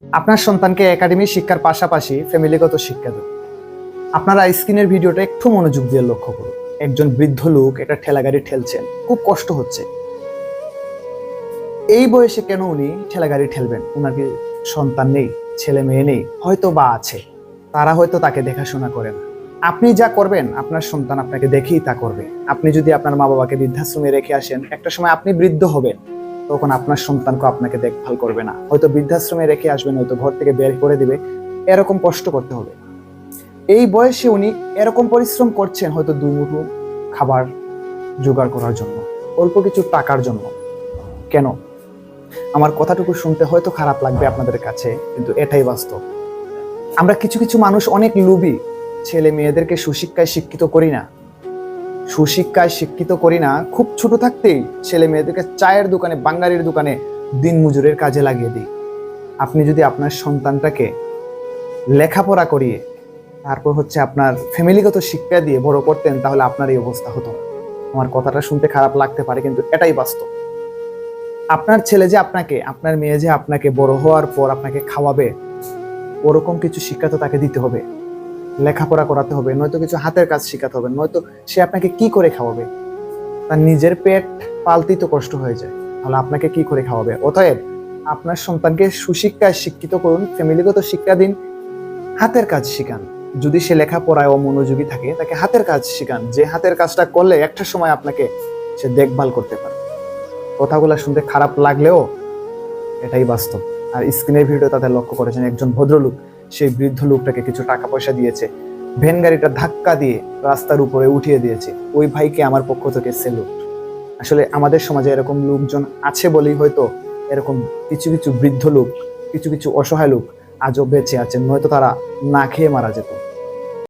আপনার সন্তানকে একাডেমিক শিক্ষার পাশাপাশি ফ্যামিলিগত শিক্ষা দিন। আপনারা স্ক্রিনের ভিডিওটা একটু মনোযোগ দিয়ে লক্ষ্য করুন। একজন বৃদ্ধ লোক একটা ঠেলাগাড়ি ঠেলছেন, খুব কষ্ট হচ্ছে। এই বয়সে কেন উনি ঠেলাগাড়ি ঠেলবেন? উনার কি সন্তান নেই, ছেলে মেয়ে নেই? হয়তো বা আছে, তারা হয়তো তাকে দেখাশোনা করে না। আপনি যা করবেন আপনার সন্তান আপনাকে দেখেই তা করবে। আপনি যদি আপনার মা বাবাকে বৃদ্ধাশ্রমে রেখে আসেন, একটা সময় আপনি বৃদ্ধ হবেন, তখন আপনার সন্তানকে আপনাকে দেখভাল করবে না, হয়তো বৃদ্ধাশ্রমে রেখে আসবেন, হয়তো ঘর থেকে বের করে দিবে। এরকম কষ্ট করতে হবে। এই বয়সে উনি এরকম পরিশ্রম করছেন হয়তো দুই মুঠো খাবার জোগাড় করার জন্য, অল্প কিছু টাকার জন্য। কেন? আমার কথাটুকু শুনতে হয়তো খারাপ লাগবে আপনাদের কাছে, কিন্তু এটাই বাস্তব। আমরা কিছু কিছু মানুষ অনেক লোভী, ছেলে মেয়েদেরকে সুশিক্ষায় শিক্ষিত করি না। খুব ছোট থাকতেই ছেলে মেয়েদেরকে চায়ের দোকানে, বাঙালির দোকানে দিন মজুরের কাজে লাগিয়ে দিই। আপনি যদি আপনার সন্তানটাকে লেখাপড়া করিয়ে তারপর আপনার ফ্যামিলিগত শিক্ষা দিয়ে বড় করতেন, তাহলে আপনার এই অবস্থা হতো না। আমার কথাটা শুনতে খারাপ লাগতে পারে, কিন্তু এটাই বাস্তব। আপনার ছেলে যে আপনাকে, আপনার মেয়ে যে আপনাকে বড় হওয়ার পর আপনাকে খাওয়াবে, ওরকম কিছু শিক্ষা তো তাকে দিতে হবে, লেখাপড়া করাতে হবে, নয়তো কিছু হাতের কাজ শেখাতে হবে, নয়তো সে আপনাকে কি করে খাওয়াবে? তার নিজের পেট পালতেই তো কষ্ট হয়ে যায়, তাহলে আপনাকে কি করে খাওয়াবে? অতএব আপনার সন্তানকে সুশিক্ষায় শিক্ষিত করুন, ফ্যামিলিগত শিক্ষা দিন, হাতের কাজ শিখান। যদি সে লেখাপড়ায় অমনোযোগী থাকে, তাকে হাতের কাজ শিখান, যে হাতের কাজটা করলে একটা সময় আপনাকে সে দেখভাল করতে পারে। কথাগুলো শুনতে খারাপ লাগলেও এটাই বাস্তব। আর স্ক্রিনের ভিডিও তাদের লক্ষ্য করেছেন, একজন ভদ্রলোক সেই বৃদ্ধ লোকটাকে কিছু টাকা পয়সা দিয়েছে, ভ্যান গাড়িটা ধাক্কা দিয়ে রাস্তার উপরে উঠিয়ে দিয়েছে। ওই ভাইকে আমার পক্ষ থেকে সেলুট। আসলে আমাদের সমাজে এরকম লোকজন আছে বলেই হয়তো এরকম কিছু কিছু বৃদ্ধ লোক, কিছু কিছু অসহায় লোক আজও বেঁচে আছেন, নয়তো তারা না খেয়ে মারা যেত।